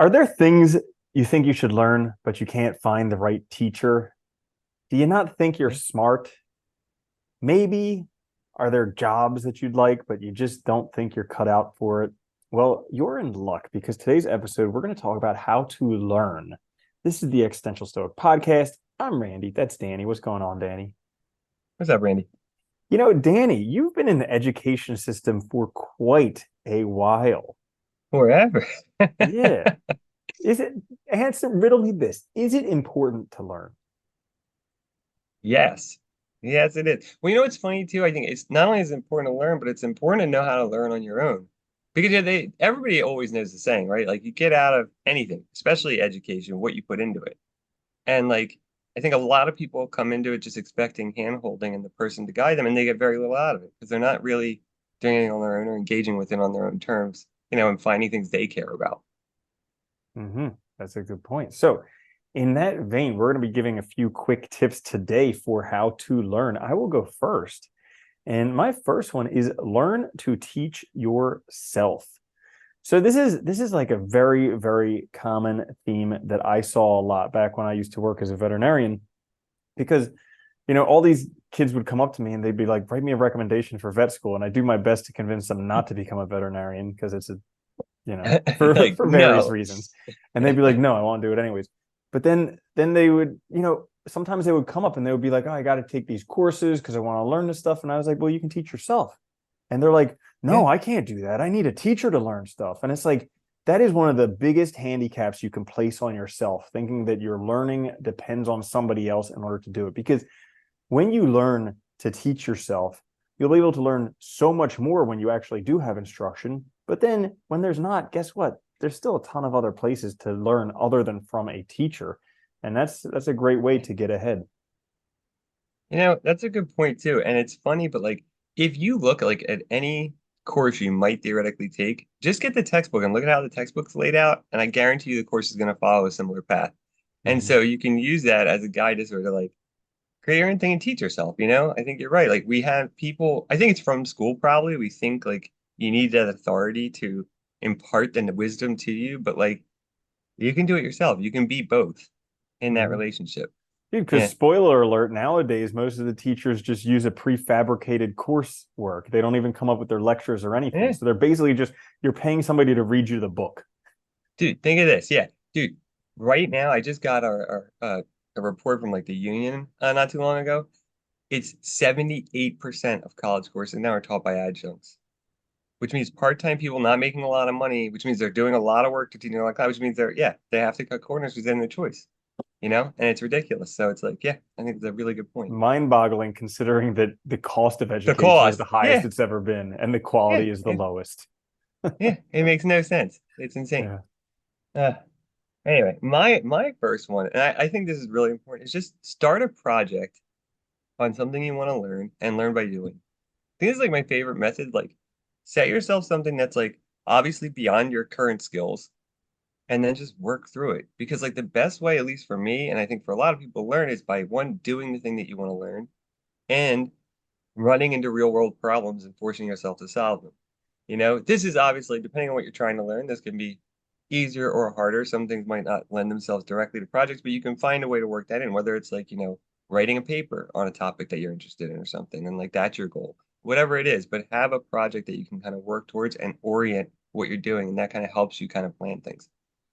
Are there things you think you should learn, but you can't find the right teacher? Do you not think you're smart? Maybe are there jobs that you'd like, but you just don't think you're cut out for it? Well, you're in luck because today's episode, we're going to talk about how to learn. This is the Existential Stoic podcast. I'm Randy. That's Danny. What's going on, Danny? What's up, Randy? Danny, you've been in the education system for quite a while. Forever. Yeah. Is it, answer, riddle me this. Is it important to learn? Yes. Yes, it is. Well, what's funny too? I think it's not only is it important to learn, but it's important to know how to learn on your own. Because everybody always knows the saying, right? Like you get out of anything, especially education, what you put into it. And like I think a lot of people come into it just expecting hand holding and the person to guide them, and they get very little out of it because they're not really doing anything on their own or engaging with it on their own terms, and finding things they care about. Hmm. That's a good point. So, in that vein, we're going to be giving a few quick tips today for how to learn. I will go first. And my first one is learn to teach yourself. So this is like a very, very common theme that I saw a lot back when I used to work as a veterinarian, because all these kids would come up to me and they'd be like, write me a recommendation for vet school. And I do my best to convince them not to become a veterinarian because it's for Like, for various no. reasons. And they'd be like, no, I won't do it anyways. But then they would, sometimes they would come up and they would be like, oh, I got to take these courses because I want to learn this stuff. And I was like, well, you can teach yourself. And they're like, Yeah. no, I can't do that. I need a teacher to learn stuff. And it's like, that is one of the biggest handicaps you can place on yourself, thinking that your learning depends on somebody else in order to do it. Because when you learn to teach yourself, you'll be able to learn so much more when you actually do have instruction. But then when there's not, guess what? There's still a ton of other places to learn other than from a teacher. And that's a great way to get ahead. That's a good point too. And it's funny, but like if you look like at any course you might theoretically take, just get the textbook and look at how the textbook's laid out, and I guarantee you the course is going to follow a similar path. And Mhm. so you can use that as a guide to sort of like create your own thing and teach yourself. I think you're right. Like we have people, I think it's from school probably. We think like you need that authority to impart the wisdom to you, but like you can do it yourself. You can be both in that Mhm. relationship. Dude, because Yeah. spoiler alert, nowadays most of the teachers just use a prefabricated coursework. They don't even come up with their lectures or anything. Yeah. So they're basically just you're paying somebody to read you the book. Dude, think of this. Yeah, dude. Right now, I just got our a report from like the union not too long ago. It's 78% of college courses now are taught by adjuncts, which means part-time people not making a lot of money, which means they're doing a lot of work to teach a lot of class, which means they have to cut corners because they have no choice, and it's ridiculous. So it's like, yeah, I think it's a really good point. Mind-boggling considering that the cost of The education is the cost, highest yeah, it's ever been and the yeah, quality is the yeah, lowest. yeah. It makes no sense. It's insane. Yeah. Uh, anyway, my first one, and I think this is really important, is just start a project on something you want to learn and learn by doing. I think this is like my favorite method. Like, set yourself something that's like obviously beyond your current skills, and then just work through it. Because like the best way, at least for me, and I think for a lot of people, to learn is by one, doing the thing that you want to learn, and running into real world problems and forcing yourself to solve them. This is obviously depending on what you're trying to learn. This can be easier or harder. Some things might not lend themselves directly to projects, but you can find a way to work that in, whether it's like, writing a paper on a topic that you're interested in or something, and like that's your goal, whatever it is, but have a project that you can kind of work towards and orient what you're doing. And that kind of helps you kind of plan things.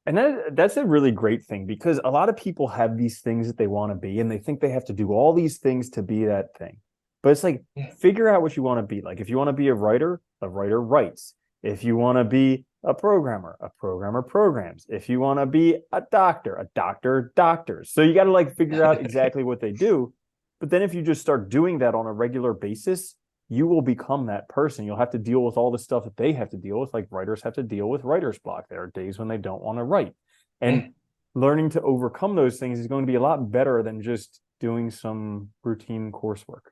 And that's a really great thing because a lot of people have these things that they want to be and they think they have to do all these things to be that thing. But it's like Yeah. figure out what you want to be. Like if you want to be a writer writes. If you want to be a programmer programs. If you want to be a doctor doctors. So you got to like figure out exactly what they do. But then if you just start doing that on a regular basis, you will become that person. You'll have to deal with all the stuff that they have to deal with, like writers have to deal with writer's block. There are days when they don't want to write. Yeah. And learning to overcome those things is going to be a lot better than just doing some routine coursework.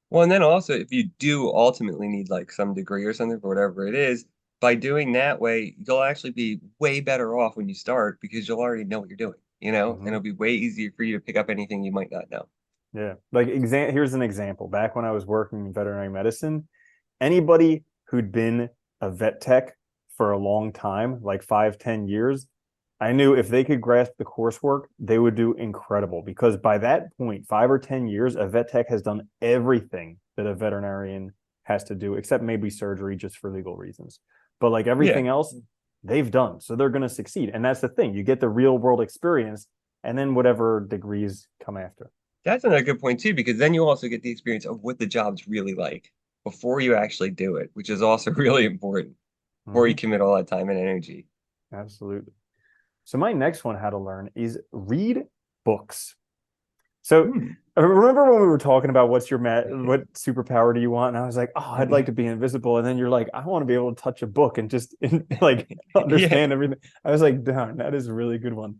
Well, and then also, if you do ultimately need like some degree or something for whatever it is, by doing that way, you'll actually be way better off when you start because you'll already know what you're doing, and Mm-hmm. it'll be way easier for you to pick up anything you might not know. Yeah. Like here's an example. Back when I was working in veterinary medicine, anybody who'd been a vet tech for a long time, like 5, 10 years, I knew if they could grasp the coursework, they would do incredible because by that point, 5 or 10 years, a vet tech has done everything that a veterinarian has to do, except maybe surgery just for legal reasons. But like Yeah. everything else, they've done. So they're going to succeed. And that's the thing. You get the real world experience and then whatever degrees come after. That's another good point too, because then you also get the experience of what the job's really like before you actually do it, which is also really important before you Mm-hmm. commit all that time and energy. Absolutely. So my next one, how to learn, is read books. So Hmm. remember when we were talking about what superpower do you want? And I was like, oh, I'd like to be invisible. And then you're like, I want to be able to touch a book and just like Yeah. understand everything. I was like, darn, that is a really good one.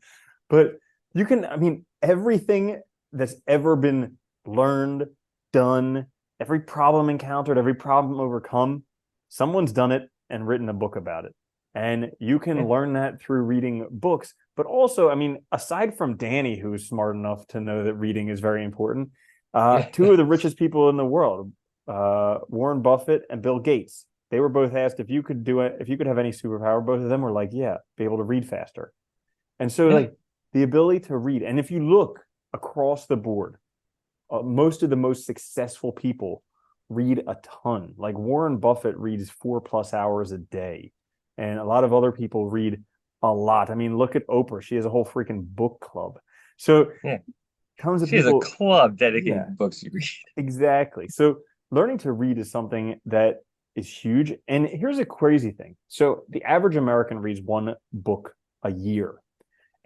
But you can, I mean, everything that's ever been learned, done, every problem encountered, every problem overcome, someone's done it and written a book about it. And you Yeah. can learn that through reading books. But also, I mean, aside from Danny, who's smart enough to know that reading is very important, Yeah. two of the richest people in the world, Warren Buffett and Bill Gates, they were both asked if you could do it, if you could have any superpower. Both of them were like, yeah, be able to read faster. And so, Yeah. like, the ability to read. And if you look across the board, most of the most successful people read a ton. Like Warren Buffett reads 4+ hours a day, and a lot of other people read a lot. I mean, look at Oprah; she has a whole freaking book club. So Yeah. tons of She has a people, club dedicated yeah, to books you read. exactly. So learning to read is something that is huge. And here's a crazy thing: so the average American reads one book a year.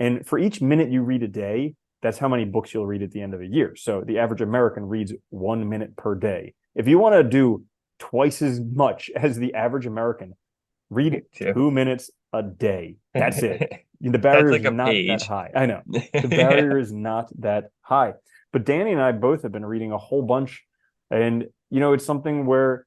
And for each minute you read a day, that's how many books you'll read at the end of a year. So the average American reads 1 minute per day. If you want to do twice as much as the average American, read Me too. 2 minutes a day. That's it. The That's barrier is like a not that page. high. I know. The Yeah. barrier is not that high. But Danny and I both have been reading a whole bunch. And, it's something where,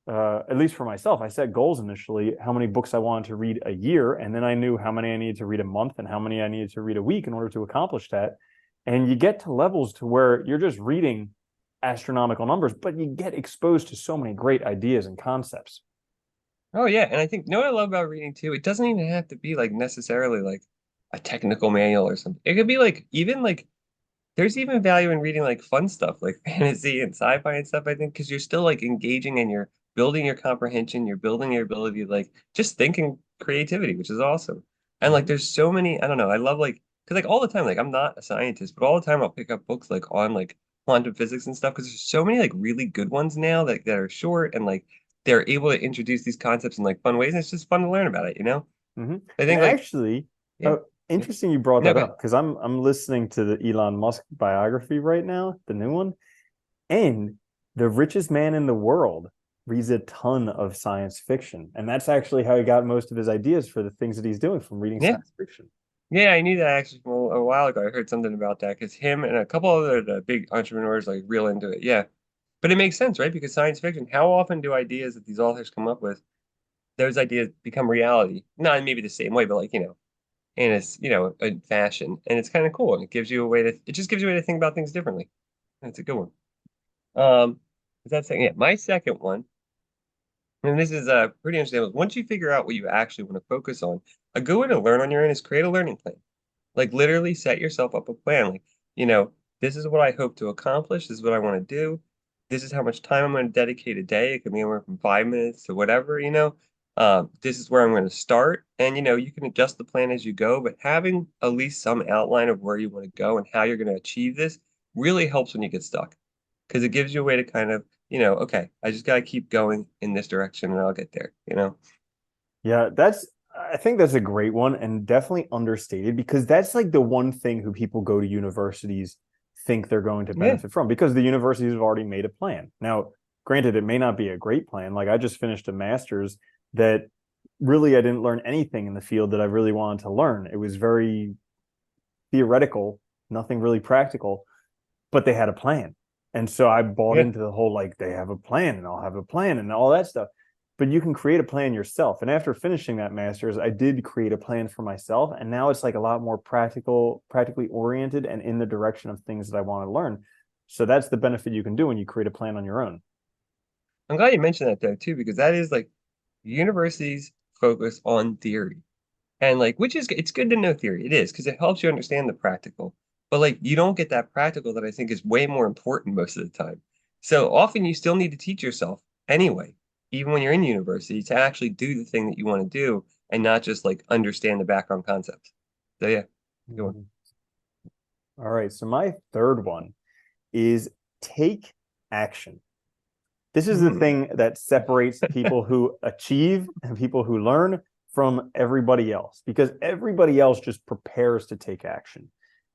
at least for myself, I set goals initially, how many books I wanted to read a year. And then I knew how many I needed to read a month and how many I needed to read a week in order to accomplish that. And you get to levels to where you're just reading astronomical numbers, but you get exposed to so many great ideas and concepts. Oh yeah, and I think what I love about reading too, it doesn't even have to be like necessarily like a technical manual or something. It could be like even like there's even value in reading like fun stuff like fantasy and sci-fi and stuff, I think, because you're still like engaging and you're building your comprehension, you're building your ability to like just think and creativity, which is awesome. And like Mm-hmm. there's so many, I don't know, I love like because like all the time, like I'm not a scientist, but all the time I'll pick up books like on like quantum physics and stuff because there's so many like really good ones now that are short and like they're able to introduce these concepts in like fun ways, and it's just fun to learn about it, you know? Mm-hmm. I And think like actually, yeah, yeah. interesting you brought No, that go ahead. up because I'm listening to the Elon Musk biography right now, the new one, and the richest man in the world reads a ton of science fiction, and that's actually how he got most of his ideas for the things that he's doing from reading Yeah. science fiction. Yeah, I knew that actually from a while ago. I heard something about that because him and a couple other the big entrepreneurs like real into it. Yeah, but it makes sense, right? Because science fiction, how often do ideas that these authors come up with, those ideas become reality? Not in maybe the same way, but like, in a fashion, and it's kind of cool, and it just gives you a way to think about things differently. That's a good one. Is that second? Yeah, my second one, and this is pretty interesting. Once you figure out what you actually want to focus on, a good way to learn on your own is create a learning plan. Like literally set yourself up a plan. Like, this is what I hope to accomplish. This is what I want to do. This is how much time I'm going to dedicate a day. It could be anywhere from 5 minutes to whatever. This is where I'm going to start. And, you can adjust the plan as you go, but having at least some outline of where you want to go and how you're going to achieve this really helps when you get stuck because it gives you a way to kind of, okay, I just got to keep going in this direction and I'll get there. Yeah, I think that's a great one and definitely understated because that's like the one thing who people go to universities think they're going to Yeah. benefit from because the universities have already made a plan. Now, granted, it may not be a great plan. Like I just finished a master's that really I didn't learn anything in the field that I really wanted to learn. It was very theoretical, nothing really practical, but they had a plan. And so I bought Yeah. into the whole like they have a plan and I'll have a plan and all that stuff. But you can create a plan yourself. And after finishing that master's, I did create a plan for myself. And now it's like a lot more practically oriented and in the direction of things that I want to learn. So that's the benefit you can do when you create a plan on your own. I'm glad you mentioned that though, too, because that is like universities focus on theory. And like, which is it's good to know theory. It is because it helps you understand the practical. But like, you don't get that practical that I think is way more important most of the time. So often you still need to teach yourself anyway, even when you're in university, to actually do the thing that you want to do and not just like understand the background concepts. So yeah, good one. Mhm. All right. So my third one is take action. This is the Hmm. thing that separates people who achieve and people who learn from everybody else, because everybody else just prepares to take action.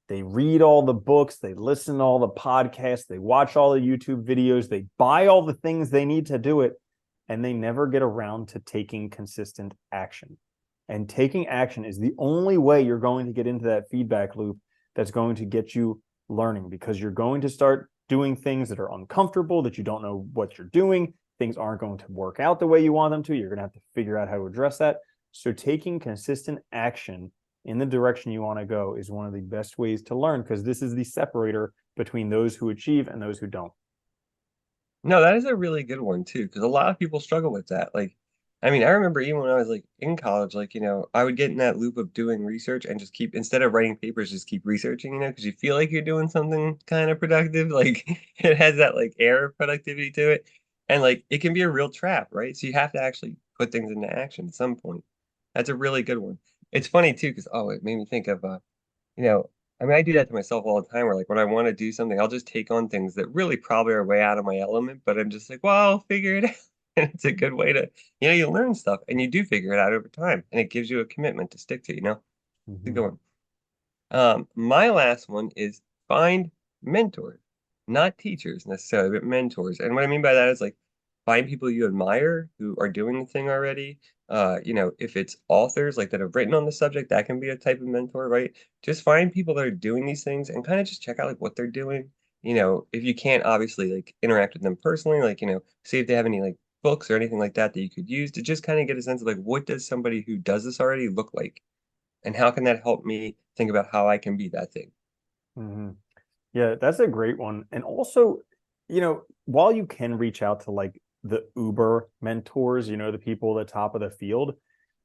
They read all the books, they listen to all the podcasts, they watch all the YouTube videos, they buy all the things they need to do it, and they never get around to taking consistent action. And taking action is the only way you're going to get into that feedback loop that's going to get you learning, because you're going to start doing things that are uncomfortable, that you don't know what you're doing. Things aren't going to work out the way you want them to. You're going to have to figure out how to address that. So taking consistent action in the direction you want to go is one of the best ways to learn, because this is the separator between those who achieve and those who don't. No, that is a really good one too, because a lot of people struggle with that. Like, I mean, I remember even when I was like in college, like, I would get in that loop of doing research and just keep, instead of writing papers, just keep researching, because you feel like you're doing something kind of productive. Like, it has that like air of productivity to it. And like, it can be a real trap, right? So you have to actually put things into action at some point. That's a really good one. It's funny too, because, oh, it made me think of, you know, I mean, I do that to myself all the time where like when I want to do something, I'll just take on things that really probably are way out of my element, but I'm just like, well, I'll figure it out. And it's a good way to, you learn stuff and you do figure it out over time and it gives you a commitment to stick to. It's a Mm-hmm. good one. My last one is find mentors, not teachers necessarily, but mentors. And what I mean by that is like find people you admire who are doing the thing already. If it's authors like that have written on the subject, that can be a type of mentor, right? Just find people that are doing these things and kind of just check out like what they're doing. If you can't obviously like interact with them personally, like, see if they have any like books or anything like that that you could use to just kind of get a sense of like what does somebody who does this already look like? And how can that help me think about how I can be that thing? Mm-hmm. Yeah, that's a great one. And also, while you can reach out to like the Uber mentors, the people at the top of the field,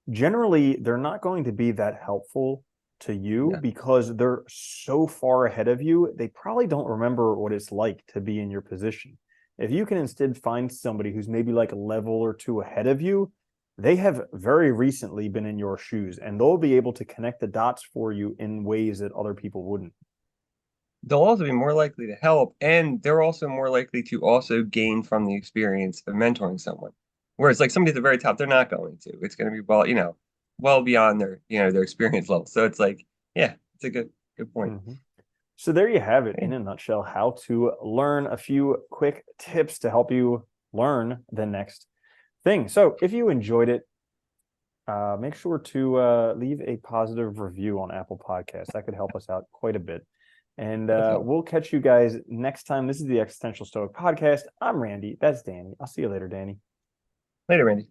generally they're not going to be that helpful to you Yeah. because they're so far ahead of you. They probably don't remember what it's like to be in your position. If you can instead find somebody who's maybe like a level or two ahead of you, they have very recently been in your shoes and they'll be able to connect the dots for you in ways that other people wouldn't. They'll also be more likely to help, and they're also more likely to also gain from the experience of mentoring someone. Whereas like somebody at the very top, they're not going to. It's going to be well beyond their experience level. So it's like, yeah, it's a good point. Mhm. So there you have it in Hey, a nutshell, how to learn a few quick tips to help you learn the next thing. So if you enjoyed it, make sure to leave a positive review on Apple Podcasts. That could help us out quite a bit. And does help. we'll catch you guys next time. This is the Existential Stoic Podcast. I'm Randy. That's Danny. I'll see you later, Danny. Later, Randy.